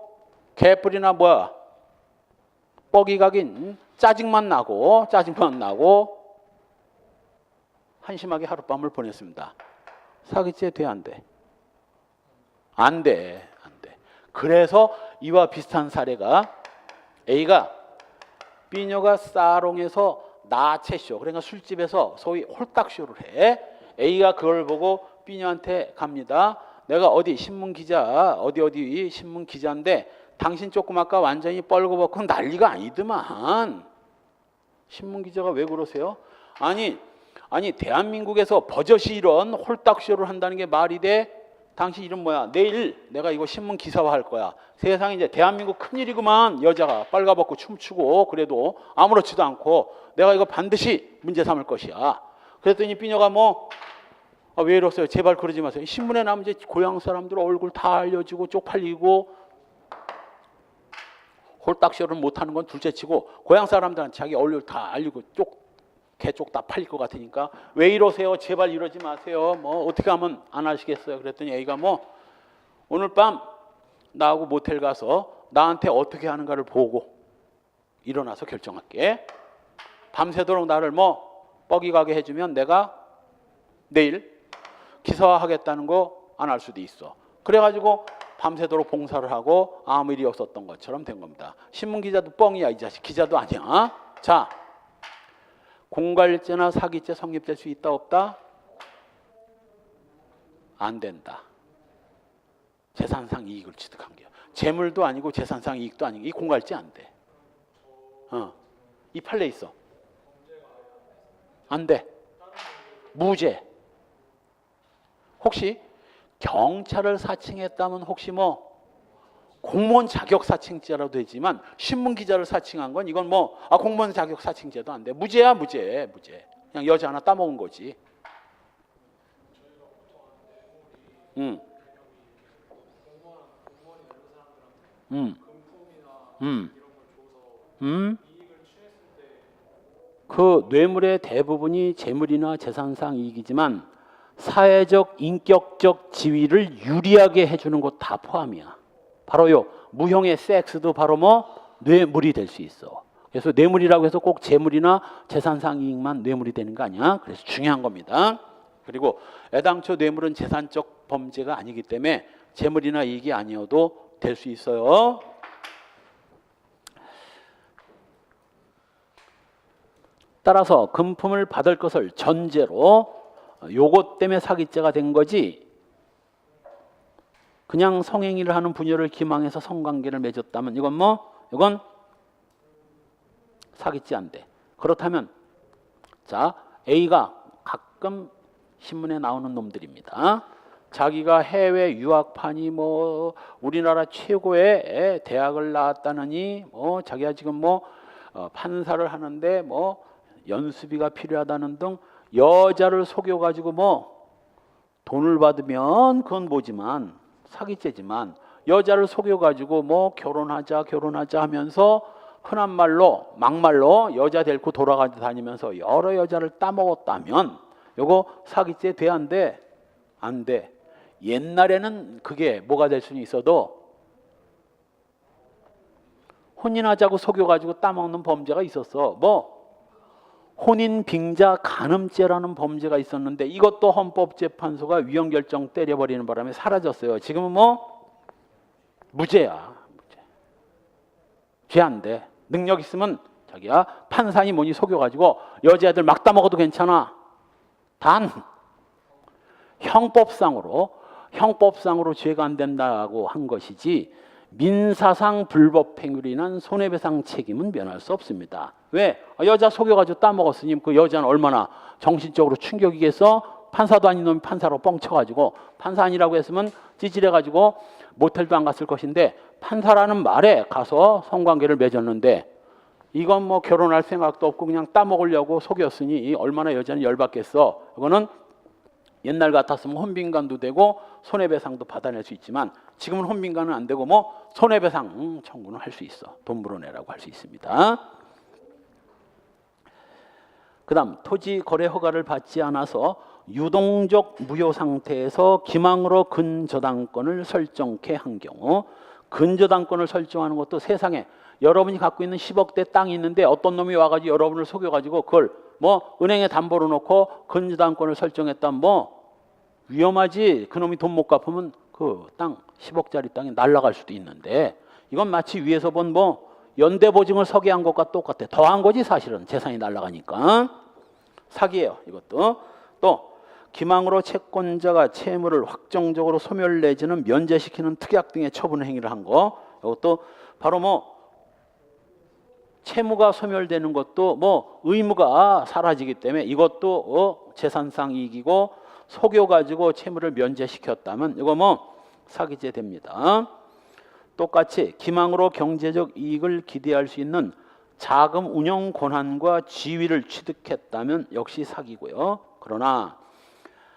개뿔이나 뭐야. 뻐기 가긴 짜증만 나고 한심하게 하룻밤을 보냈습니다. 사기죄 돼 안 돼? 안 돼. 그래서 이와 비슷한 사례가 A가 B녀가 사롱에서 나체쇼, 그러니까 술집에서 소위 홀딱쇼를 해. A가 그걸 보고 B녀한테 갑니다. 내가 어디 신문 기자 어디 신문 기자인데 당신 조금 아까 완전히 뻘거벗고 난리가 아니더만. 신문 기자가 왜 그러세요? 아니 대한민국에서 버젓이 이런 홀딱쇼를 한다는 게 말이 돼? 당신 이름 뭐야? 내일 내가 이거 신문 기사화 할 거야. 세상에 이제 대한민국 큰일이구만. 여자가 빨가벗고 춤추고 그래도 아무렇지도 않고 내가 이거 반드시 문제 삼을 것이야. 그랬더니 삐녀가 왜 이러세요? 제발 그러지 마세요. 신문에 나오면 이제 고향 사람들 얼굴 다 알려지고 쪽팔리고 홀딱쇼를 못하는 건 둘째치고 고향 사람들한테 자기 얼굴 다 알리고 개쪽 다 팔릴 것 같으니까 왜 이러세요? 제발 이러지 마세요. 어떻게 하면 안 하시겠어요? 그랬더니 애가 오늘 밤 나하고 모텔 가서 나한테 어떻게 하는가를 보고 일어나서 결정할게. 밤새도록 나를 뻐기 가게 해주면 내가 내일 기사화하겠다는 거 안 할 수도 있어. 그래가지고 밤새도록 봉사를 하고 아무 일이 없었던 것처럼 된 겁니다. 신문 기자도 뻥이야. 이 자식 기자도 아니야. 자, 공갈죄나 사기죄 성립될 수 있다 없다? 안 된다. 재산상 이익을 취득한 게요. 재물도 아니고 재산상 이익도 아니고 이 공갈죄 안 돼. 이 판례 있어. 안 돼. 무죄. 혹시 경찰을 사칭했다면 혹시 공무원 자격 사칭죄라도 되지만 신문 기자를 사칭한 건 이건 공무원 자격 사칭죄도 안 돼. 무죄야 무죄. 그냥 여자 하나 따먹은 거지. 그 뇌물의 대부분이 재물이나 재산상 이익이지만 사회적 인격적 지위를 유리하게 해주는 것 다 포함이야. 바로요 무형의 섹스도 바로 뇌물이 될 수 있어. 그래서 뇌물이라고 해서 꼭 재물이나 재산상 이익만 뇌물이 되는 거 아니야. 그래서 중요한 겁니다. 그리고 애당초 뇌물은 재산적 범죄가 아니기 때문에 재물이나 이익이 아니어도 될 수 있어요. 따라서 금품을 받을 것을 전제로 요것 때문에 사기죄가 된 거지 그냥 성행위를 하는 부녀를 기망해서 성관계를 맺었다면 이건 사기죄 안 돼. 그렇다면 자 A가 가끔 신문에 나오는 놈들입니다. 자기가 해외 유학파니 우리나라 최고의 대학을 나왔다느니 자기가 지금 판사를 하는데 연수비가 필요하다는 등 여자를 속여가지고 돈을 받으면 그건 뭐지만 사기죄지만 여자를 속여가지고 결혼하자 하면서 흔한 말로 막말로 여자 데리고 돌아다니면서 여러 여자를 따먹었다면 요거 사기죄 돼 안 돼? 안 돼. 옛날에는 그게 뭐가 될 수는 있어도 혼인하자고 속여가지고 따먹는 범죄가 있었어. 혼인 빙자 간음죄라는 범죄가 있었는데 이것도 헌법재판소가 위헌결정 때려버리는 바람에 사라졌어요. 지금은 무죄야. 죄 안 돼. 능력 있으면 자기야 판사니 뭐니 속여가지고 여자애들 막 따먹어도 괜찮아. 단 형법상으로 죄가 안 된다고 한 것이지 민사상 불법행위로 인한 손해배상 책임은 면할 수 없습니다. 왜? 여자 속여가지고 따먹었으니 그 여자는 얼마나 정신적으로 충격이겠어? 판사도 아닌 놈이 판사로 뻥쳐가지고 판사 아니라고 했으면 찌질해가지고 모텔도 안 갔을 것인데 판사라는 말에 가서 성관계를 맺었는데 이건 결혼할 생각도 없고 그냥 따먹으려고 속였으니 얼마나 여자는 열받겠어. 이거는 옛날 같았으면 혼빈간도 되고 손해배상도 받아낼 수 있지만 지금은 혼빈간은 안 되고 손해배상 청구는 할 수 있어. 돈 물어내라고 할 수 있습니다. 그 다음 토지 거래 허가를 받지 않아서 유동적 무효 상태에서 기망으로 근저당권을 설정케 한 경우 근저당권을 설정하는 것도 세상에 여러분이 갖고 있는 10억대 땅이 있는데 어떤 놈이 와가지고 여러분을 속여가지고 그걸 은행에 담보로 놓고 근저당권을 설정했다면 위험하지. 그놈이 돈 못 갚으면 그 땅 10억짜리 땅이 날아갈 수도 있는데 이건 마치 위에서 본 연대보증을 서게 한 것과 똑같아. 더한 거지 사실은 재산이 날아가니까. 사기예요 이것도. 또 기망으로 채권자가 채무를 확정적으로 소멸 내지는 면제시키는 특약 등의 처분 행위를 한 거. 이것도 바로 뭐 채무가 소멸되는 것도 뭐 의무가 사라지기 때문에 이것도 재산상 이익이고 속여가지고 채무를 면제시켰다면 이거 뭐 사기죄 됩니다. 똑같이 기망으로 경제적 이익을 기대할 수 있는 자금 운용 권한과 지위를 취득했다면 역시 사기고요. 그러나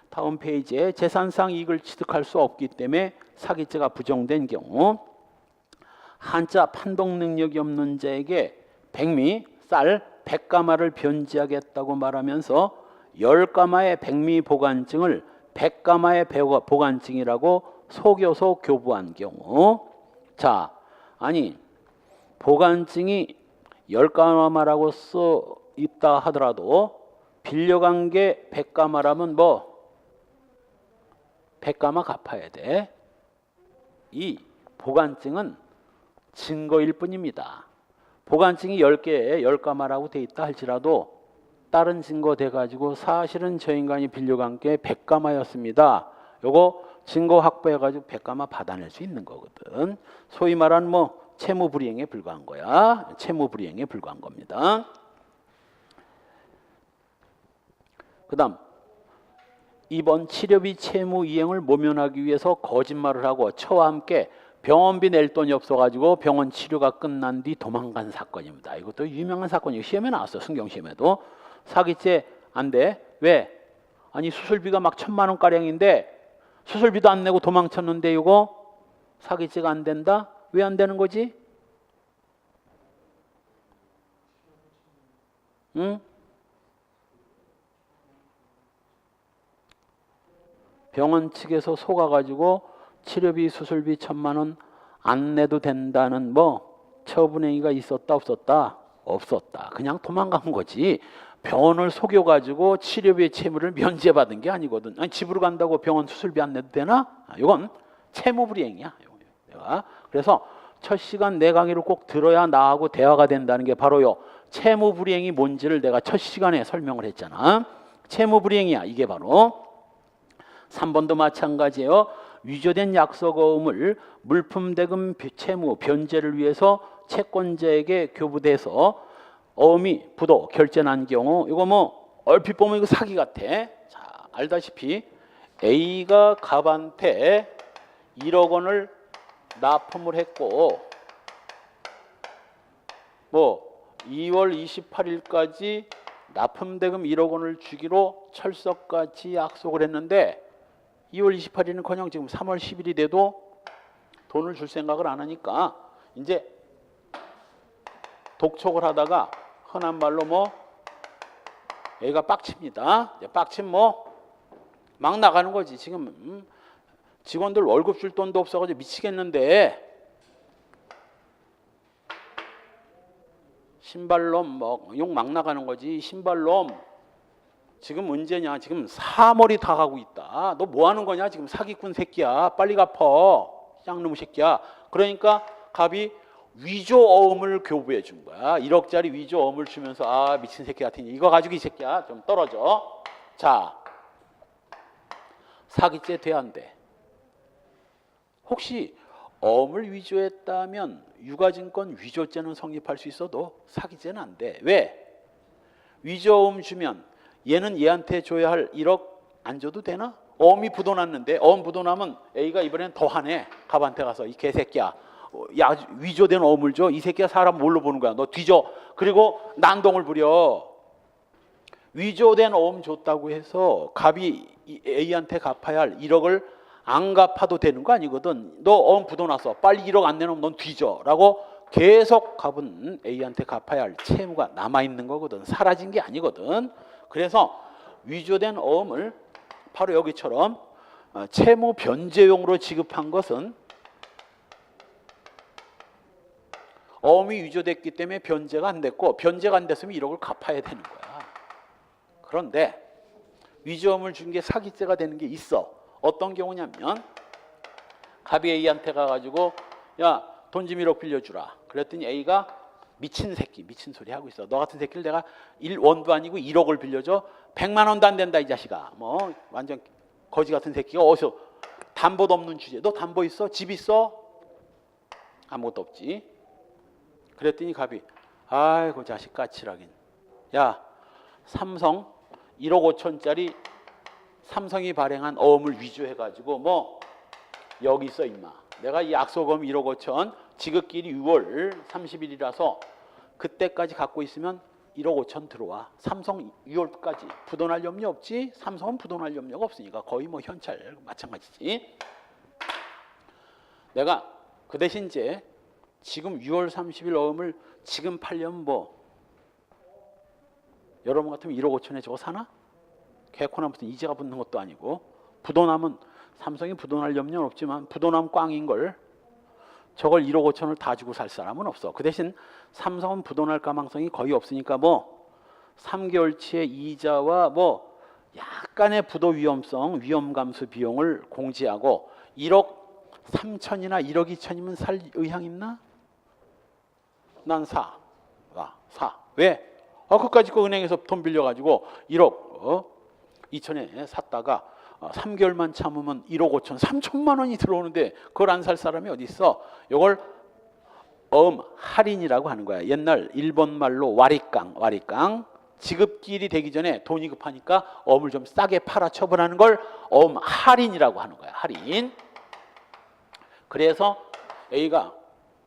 다음 페이지에 재산상 이익을 취득할 수 없기 때문에 사기죄가 부정된 경우 한자 판독 능력이 없는 자에게 백미, 쌀, 100가마를 변제하겠다고 말하면서 10가마의 백미 보관증을 100가마의 보관증이라고 속여서 교부한 경우, 자, 아니 보관증이 10가마라고 써 있다 하더라도 빌려간 게 100가마라면 뭐 100가마 갚아야 돼. 이 보관증은 증거일 뿐입니다. 보관증이 10개에 10가마라고 돼 있다 할지라도 다른 증거 돼가지고 사실은 저 인간이 빌려간 게 100가마였습니다. 요거 증거 확보해가지고 100가마 받아낼 수 있는 거거든. 소위 말하는 뭐 채무불이행에 불과한 거야. 채무불이행에 불과한 겁니다. 그 다음 2번 치료비 채무 이행을 모면하기 위해서 거짓말을 하고 처와 함께 병원비 낼 돈이 없어가지고 병원 치료가 끝난 뒤 도망간 사건입니다. 이것도 유명한 사건이에요. 시험에 나왔어요. 승경시험에도. 사기죄 안 돼. 왜? 아니 수술비가 막 1000만 원가량인데 수술비도 안 내고 도망쳤는데 이거 사기죄가 안 된다? 왜 안 되는 거지? 응? 병원 측에서 속아가지고 치료비 수술비 1000만 원 안 내도 된다는 뭐 처분행위가 있었다 없었다? 없었다. 그냥 도망간 거지. 병원을 속여가지고 치료비 채무를 면제받은 게 아니거든. 아니, 집으로 간다고 병원 수술비 안 내도 되나? 이건 채무불이행이야. 그래서 첫 시간 내 강의를 꼭 들어야 나하고 대화가 된다는 게 바로요. 채무불이행이 뭔지를 내가 첫 시간에 설명을 했잖아. 채무불이행이야. 이게 바로. 3번도 마찬가지예요. 위조된 약속어음을 물품 대금 채무 변제를 위해서 채권자에게 교부돼서 어음이 부도 결제난 경우 이거 뭐 얼핏 보면 이거 사기 같아. 자, 알다시피 A가 갑한테 1억 원을 납품을 했고 뭐 2월 28일까지 납품대금 1억 원을 주기로 철석같이 약속을 했는데 2월 28일은커녕 지금 3월 10일이 돼도 돈을 줄 생각을 안 하니까 이제 독촉을 하다가 흔한 말로 뭐 애가 빡칩니다. 빡침 뭐 막 나가는 거지. 지금 직원들 월급 줄 돈도 없어가지고 미치겠는데 신발놈 뭐 욕 막 나가는 거지. 신발놈 지금 문제냐? 지금 3월이 다 가고 있다. 너 뭐 하는 거냐? 지금 사기꾼 새끼야. 빨리 갚어. 쌍놈의 새끼야. 그러니까 갑이 위조어음을 교부해 준 거야. 1억짜리 위조어음을 주면서 아 미친 새끼 같으니 이거 가지고 이 새끼야 좀 떨어져. 자, 사기죄 돼 안 돼? 혹시 어음을 위조했다면 유가증권 위조죄는 성립할 수 있어도 사기죄는 안 돼. 왜? 위조어음 주면 얘는 얘한테 줘야 할 1억 안 줘도 되나? 어음이 부도났는데 어음 부도나면 A가 이번엔 더 하네. 갑한테 가서 이 개새끼야. 야 위조된 어음을 줘. 이 새끼야 사람 뭘로 보는 거야. 너 뒤져. 그리고 난동을 부려. 위조된 어음 줬다고 해서 갑이 A한테 갚아야 할 1억을 안 갚아도 되는 거 아니거든. 너 어음 부도났어. 빨리 1억 안 내놓으면 넌 뒤져. 라고 계속 갑은 A한테 갚아야 할 채무가 남아있는 거거든. 사라진 게 아니거든. 그래서 위조된 어음을 바로 여기처럼 채무 변제용으로 지급한 것은 어음이 위조됐기 때문에 변제가 안 됐고 변제가 안 됐으면 1억을 갚아야 되는 거야. 그런데 위조어음을 준 게 사기죄가 되는 게 있어. 어떤 경우냐면 갑이 A한테 가가지고 야 돈 좀 1억 빌려주라. 그랬더니 A가 미친 새끼, 미친 소리 하고 있어. 너 같은 새끼를 내가 1원도 아니고 1억을 빌려줘. 100만 원도 안 된다 이 자식아. 뭐 완전 거지 같은 새끼가 어디서 담보도 없는 주제. 너 담보 있어? 집 있어? 아무것도 없지. 그랬더니 갑이 아이고 자식 까칠하긴. 야 삼성 1억 5천짜리 삼성이 발행한 어음을 위조해가지고 뭐 여기 있어 임마. 내가 이 약속어음 1억 5천 지급기일이 6월 30일이라서 그때까지 갖고 있으면 1억 5천 들어와. 삼성 6월까지 부도날 염려 없지. 삼성은 부도날 염려가 없으니까 거의 뭐 현찰 마찬가지지. 내가 그 대신 이제 지금 6월 30일 어음을 지금 팔려면 뭐 여러분 같으면 1억 5천에 저거 사나? 개코나 무슨 이자가 붙는 것도 아니고. 부도나면 삼성이 부도날 염려는 없지만 부도나면 꽝인걸. 저걸 1억 5천을 다 주고 살 사람은 없어. 그 대신 삼성은 부도날 가망성이 거의 없으니까 뭐 3개월치의 이자와 뭐 약간의 부도 위험성, 위험 감수 비용을 공제하고 1억 3천이나 1억 2천이면 살 의향 있나? 난 사. 사. 왜? 그까짓 거 은행에서 돈 빌려가지고 1억 2천에 샀다가 3개월만 참으면 1억 5천, 3천만 원이 들어오는데 그걸 안 살 사람이 어디 있어? 이걸 할인이라고 하는 거야. 옛날 일본 말로 와리깡. 지급기일이 되기 전에 돈이 급하니까 어음을 좀 싸게 팔아 처분하는 걸 할인이라고 하는 거야. 할인. 그래서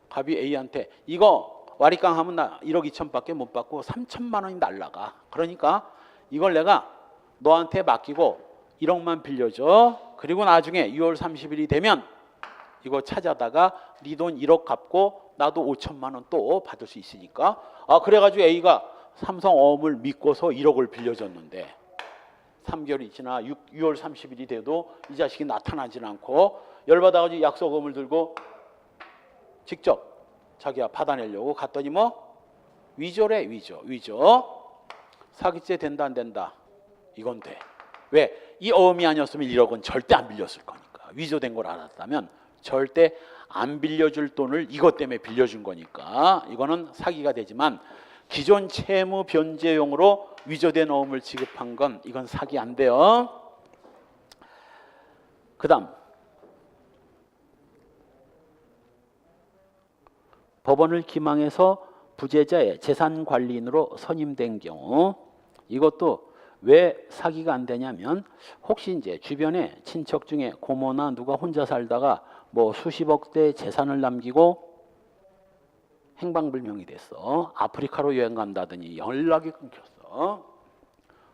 갑이 A한테 이거 와리깡 하면 나 1억 2천밖에 못 받고 3천만 원이 날라가. 그러니까 이걸 내가 너한테 맡기고 1억만 빌려줘. 그리고 나중에 6월 30일이 되면 이거 찾아다가 네 돈 1억 갚고 나도 5천만 원 또 받을 수 있으니까. 그래가지고 A가 삼성 어음을 믿고서 1억을 빌려줬는데 3개월이 지나 6월 30일이 돼도 이 자식이 나타나진 않고 열받아가지고 약속어음을 들고 직접 자기가 받아내려고 갔더니 뭐 위조래. 위조. 사기죄 된다 안 된다? 이건 돼. 왜? 이 어음이 아니었으면 1억은 절대 안 빌렸을 거니까. 위조된 걸 알았다면 절대 안 빌려줄 돈을 이것 때문에 빌려준 거니까 이거는 사기가 되지만 기존 채무 변제용으로 위조된 어음을 지급한 건 이건 사기 안 돼요. 그 다음 법원을 기망해서 부재자의 재산관리인으로 선임된 경우 이것도 왜 사기가 안 되냐면 혹시 이제 주변에 친척 중에 고모나 누가 혼자 살다가 뭐 수십억대 재산을 남기고 행방불명이 됐어. 아프리카로 여행 간다더니 연락이 끊겼어.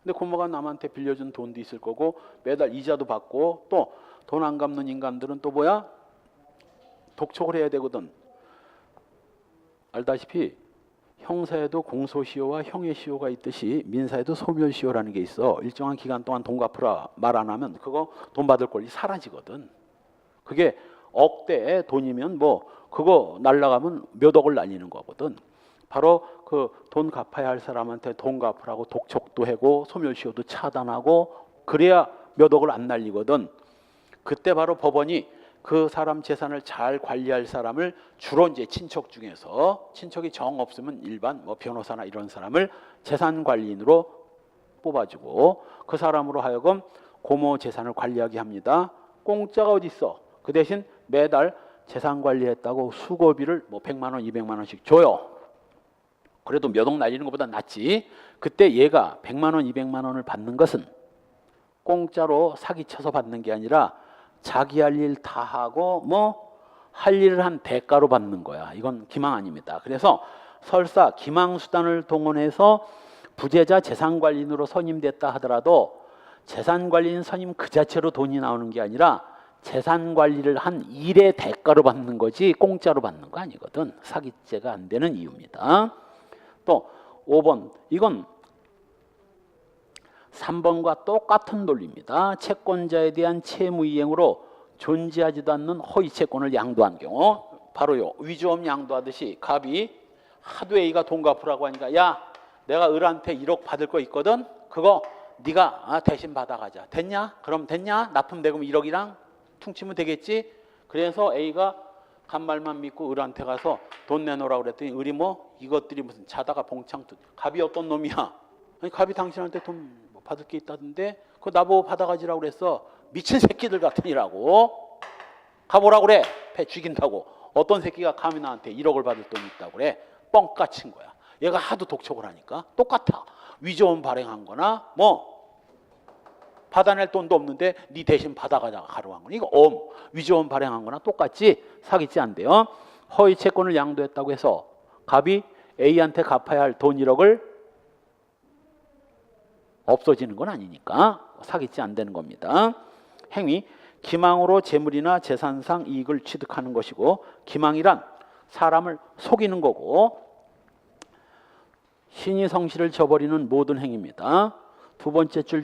근데 고모가 남한테 빌려준 돈도 있을 거고 매달 이자도 받고 또 돈 안 갚는 인간들은 또 뭐야? 독촉을 해야 되거든. 알다시피 형사에도 공소시효와 형해시효가 있듯이 민사에도 소멸시효라는 게 있어. 일정한 기간 동안 돈 갚으라 말 안 하면 그거 돈 받을 권리 사라지거든. 그게 억대의 돈이면 뭐 그거 날라가면 몇 억을 날리는 거거든. 바로 그 돈 갚아야 할 사람한테 돈 갚으라고 독촉도 하고 소멸시효도 차단하고 그래야 몇 억을 안 날리거든. 그때 바로 법원이 그 사람 재산을 잘 관리할 사람을 주로 이제 친척 중에서 친척이 정 없으면 일반 뭐 변호사나 이런 사람을 재산관리인으로 뽑아주고 그 사람으로 하여금 고모 재산을 관리하게 합니다. 공짜가 어디 있어? 그 대신 매달 재산 관리했다고 수고비를 뭐 100만 원, 200만 원씩 줘요. 그래도 몇 억 날리는 것보다 낫지. 그때 얘가 100만 원, 200만 원을 받는 것은 공짜로 사기쳐서 받는 게 아니라 자기 할 일 다 하고 뭐 할 일을 한 대가로 받는 거야. 이건 기망 아닙니다. 그래서 설사 기망수단을 동원해서 부재자 재산관리인으로 선임됐다 하더라도 재산관리인 선임 그 자체로 돈이 나오는 게 아니라 재산관리를 한 일의 대가로 받는 거지 공짜로 받는 거 아니거든. 사기죄가 안 되는 이유입니다. 또 5번 이건 3번과 똑같은 논리입니다. 채권자에 대한 채무이행으로 존재하지도 않는 허위 채권을 양도한 경우 바로요 위조업 양도하듯이 갑이 하도 A가 돈 갚으라고 하니까 야 내가 을한테 1억 받을 거 있거든. 그거 네가 대신 받아가자. 됐냐? 그럼 됐냐? 납품대금 1억이랑 퉁치면 되겠지? 그래서 A가 간 말만 믿고 을한테 가서 돈 내놓으라고 그랬더니 을이 뭐 이것들이 무슨 자다가 봉창 갑이 어떤 놈이야? 아니 갑이 당신한테 돈 받을 게 있다던데 그거 나보고 받아가지라고 그랬어. 미친 새끼들 같으니라고. 가보라고 그래. 패 죽인다고. 어떤 새끼가 감히 나한테 1억을 받을 돈이 있다고 그래. 뻥까 친 거야. 얘가 하도 독촉을 하니까 똑같아. 위조원 발행한 거나 뭐 받아낼 돈도 없는데 네 대신 받아가자가 가로한 거니 이거 위조원 발행한 거나 똑같지. 사기치 안 돼요. 허위 채권을 양도했다고 해서 갑이 A한테 갚아야 할 돈 1억을 없어지는 건 아니니까 사기치 안 되는 겁니다. 행위 기망으로 재물이나 재산상 이익을 취득하는 것이고 기망이란 사람을 속이는 거고 신의 성실을 저버리는 모든 행위입니다. 두 번째 줄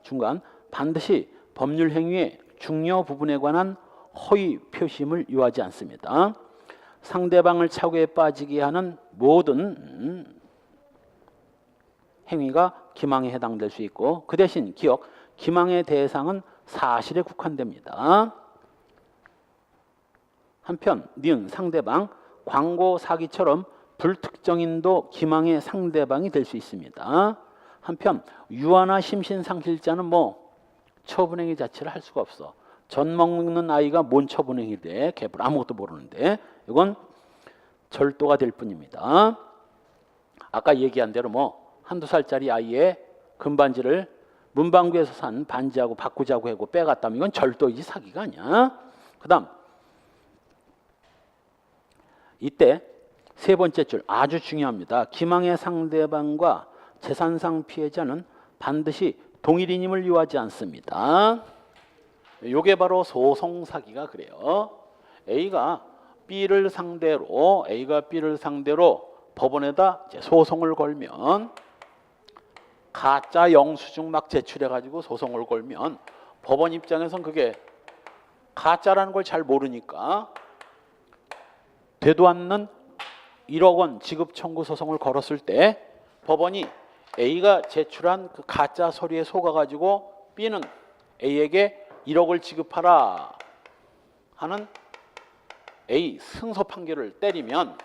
중간 반드시 법률 행위의 중요 부분에 관한 허위 표심을 요하지 않습니다. 상대방을 착오에 빠지게 하는 모든 행위가 기망에 해당될 수 있고 그 대신 기억, 기망의 대상은 사실에 국한됩니다. 한편 니은 상대방, 광고 사기처럼 불특정인도 기망의 상대방이 될 수 있습니다. 한편 유아나 심신상실자는 뭐 처분행위 자체를 할 수가 없어. 젖 먹는 아이가 뭔 처분행위 돼? 개불 아무것도 모르는데 이건 절도가 될 뿐입니다. 아까 얘기한 대로 뭐 한두 살짜리 아이의 금반지를 문방구에서 산 반지하고 바꾸자고 하고 빼갔다면 이건 절도이지 사기가 아니야. 그 다음 이때 세 번째 줄 아주 중요합니다. 기망의 상대방과 재산상 피해자는 반드시 동일인임을 요하지 않습니다. 이게 바로 소송 사기가 그래요. A가 B를 상대로 법원에다 소송을 걸면 가짜 영수증 막 제출해가지고 소송을 걸면 법원 입장에선 그게 가짜라는 걸 잘 모르니까 되도 않는 1억 원 지급 청구 소송을 걸었을 때 법원이 A가 제출한 그 가짜 서류에 속아가지고 B는 A에게 1억을 지급하라 하는 A 승소 판결을 때리면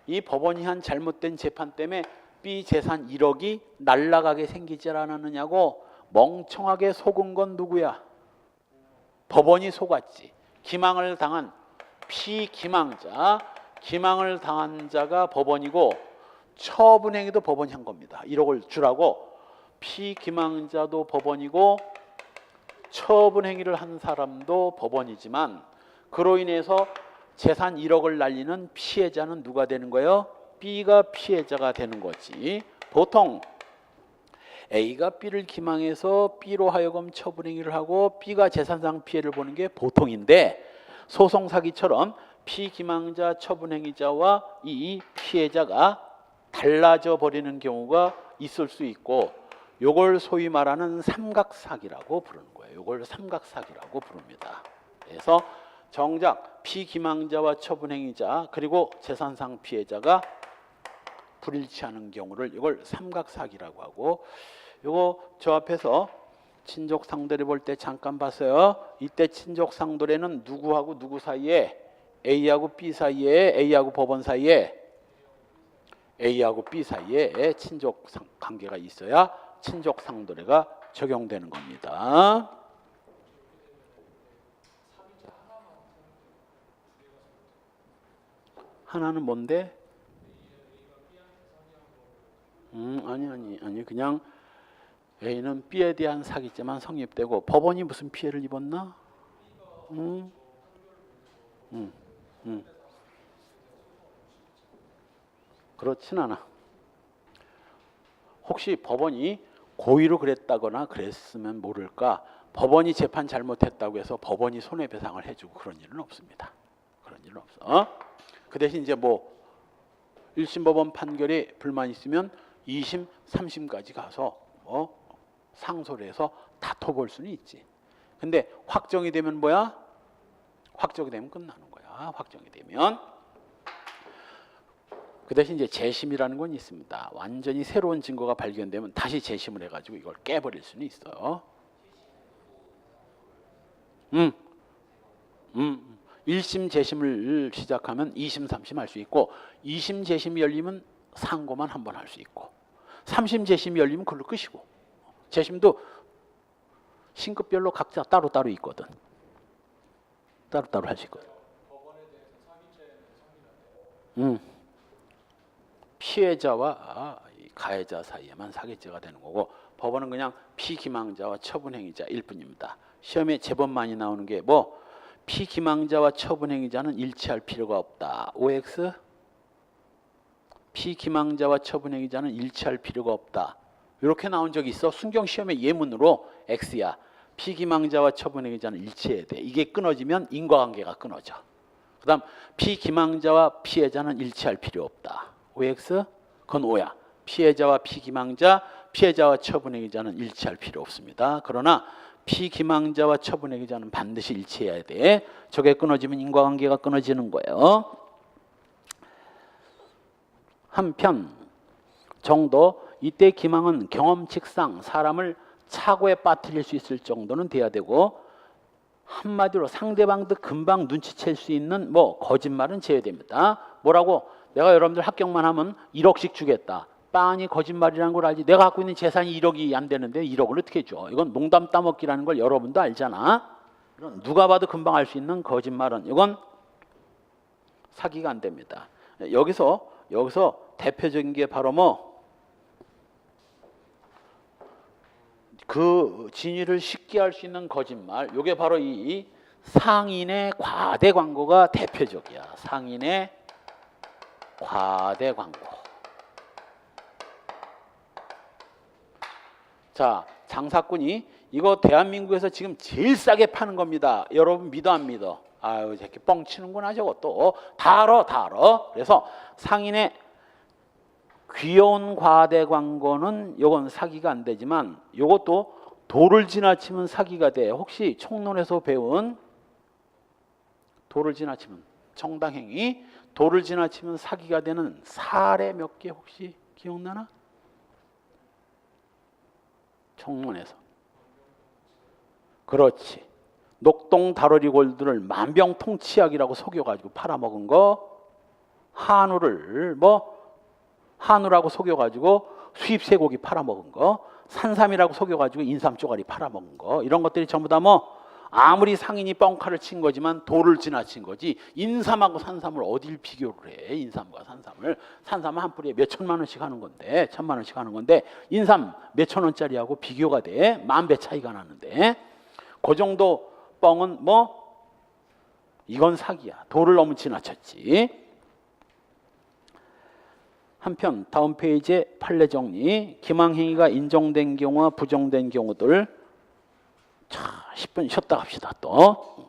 이 법원이 한 잘못된 재판 때문에 B 재산 1억이 날라가게 생기지 않았느냐고 멍청하게 속은 건 누구야? 법원이 속았지. 기망을 당한 피기망자, 기망을 당한 자가 법원이고 처분행위도 법원이 한 겁니다. 1억을 주라고 피기망자도 법원이고 처분행위를 한 사람도 법원이지만 그로 인해서 재산 1억을 날리는 피해자는 누가 되는 거예요? B가 피해자가 되는 거지. 보통 A가 B를 기망해서 B로 하여금 처분행위를 하고 B가 재산상 피해를 보는 게 보통인데 소송 사기처럼 피기망자 처분행위자와 이 피해자가 달라져 버리는 경우가 있을 수 있고 요걸 소위 말하는 삼각사기라고 부르는 거예요. 요걸 삼각사기라고 부릅니다. 그래서 정작 피기망자와 처분행위자 그리고 재산상 피해자가 불일치하는 경우를 이걸 삼각사기라고 하고 요거 저 앞에서 친족상도례 볼 때 잠깐 봤어요. 이때 친족상도례는 누구하고 누구 사이에 A하고 B 사이에 A하고 법원 사이에 A하고 B 사이에 친족 관계가 있어야 친족상도례가 적용되는 겁니다. 하나는 뭔데? 아니 그냥 A는 B에 대한 사기죄만 성립되고 법원이 무슨 피해를 입었나? 그렇진 않아. 혹시 법원이 고의로 그랬다거나 그랬으면 모를까 법원이 재판 잘못했다고 해서 법원이 손해배상을 해주고 그런 일은 없습니다. 그런 일은 없어. 그 대신 이제 뭐 1심 법원 판결에 불만 있으면 2심, 3심까지 가서 뭐 상소를 해서 다퉈볼 수는 있지. 근데 확정이 되면 뭐야? 확정이 되면 끝나는 거야. 확정이 되면. 그 대신 이제 재심이라는 건 있습니다. 완전히 새로운 증거가 발견되면 다시 재심을 해가지고 이걸 깨버릴 수는 있어요. 1심 재심을 시작하면 2심 3심 할 수 있고 2심 재심이 열리면 상고만 한 번 할 수 있고 3심 재심이 열리면 그걸로 끝이고 재심도 신급별로 각자 따로따로 있거든. 따로따로 할 수 있거든. 피해자와 가해자 사이에만 사기죄가 되는 거고 법원은 그냥 피기망자와 처분행위자일 뿐입니다. 시험에 제법 많이 나오는 게 뭐 피기망자와 처분행위자는 일치할 필요가 없다. OX 피기망자와 처분행위자는 일치할 필요가 없다. 이렇게 나온 적이 있어. 순경 시험의 예문으로 X야. 피기망자와 처분행위자는 일치해야 돼. 이게 끊어지면 인과관계가 끊어져. 그 다음 피기망자와 피해자는 일치할 필요 없다. OX 그건 O야. 피해자와 피기망자, 피해자와 처분행위자는 일치할 필요 없습니다. 그러나 피기망자와 처분행위자는 반드시 일치해야 돼. 저게 끊어지면 인과관계가 끊어지는 거예요. 한편 정도 이때 기망은 경험칙상 사람을 착오에 빠뜨릴 수 있을 정도는 돼야 되고 한마디로 상대방도 금방 눈치챌 수 있는 뭐 거짓말은 제외됩니다. 뭐라고? 내가 여러분들 합격만 하면 1억씩 주겠다. 빤히 거짓말이라는 걸 알지. 내가 갖고 있는 재산이 1억이 안 되는데 1억을 어떻게 줘? 이건 농담 따먹기라는 걸 여러분도 알잖아. 이런 누가 봐도 금방 알 수 있는 거짓말은 이건 사기가 안 됩니다. 여기서 대표적인 게 바로 뭐 그 진위를 쉽게 할 수 있는 거짓말. 이게 바로 이 상인의 과대 광고가 대표적이야. 상인의 과대 광고. 자, 장사꾼이 이거 대한민국에서 지금 제일 싸게 파는 겁니다. 여러분 믿어 안 믿어? 아유, 이렇게 뻥치는구나 저것도. 다 알아. 그래서 상인의 귀여운 과대 광고는 이건 사기가 안 되지만 이것도 도를 지나치면 사기가 돼. 혹시 총론에서 배운 도를 지나치면 정당행위, 도를 지나치면 사기가 되는 사례 몇 개 혹시 기억나나? 총론에서. 그렇지. 녹동 다로리 골드를 만병통치약이라고 속여가지고 팔아먹은 거, 한우라고 속여가지고 수입 쇠고기 팔아먹은 거, 산삼이라고 속여가지고 인삼 쪼가리 팔아먹은 거, 이런 것들이 전부 다 뭐 아무리 상인이 뻥카를 친 거지만 도를 지나친 거지. 인삼하고 산삼을 어딜 비교를 해? 인삼과 산삼을. 산삼은 한 뿌리에 몇 천만 원씩 하는 건데, 천만 원씩 하는 건데 인삼 몇 천 원짜리하고 비교가 돼. 10,000배 차이가 나는데 그 정도 뻥은 뭐 이건 사기야. 도를 너무 지나쳤지. 한편 다음 페이지의 판례 정리. 기망행위가 인정된 경우와 부정된 경우들. 자, 10분 쉬었다 갑시다 또.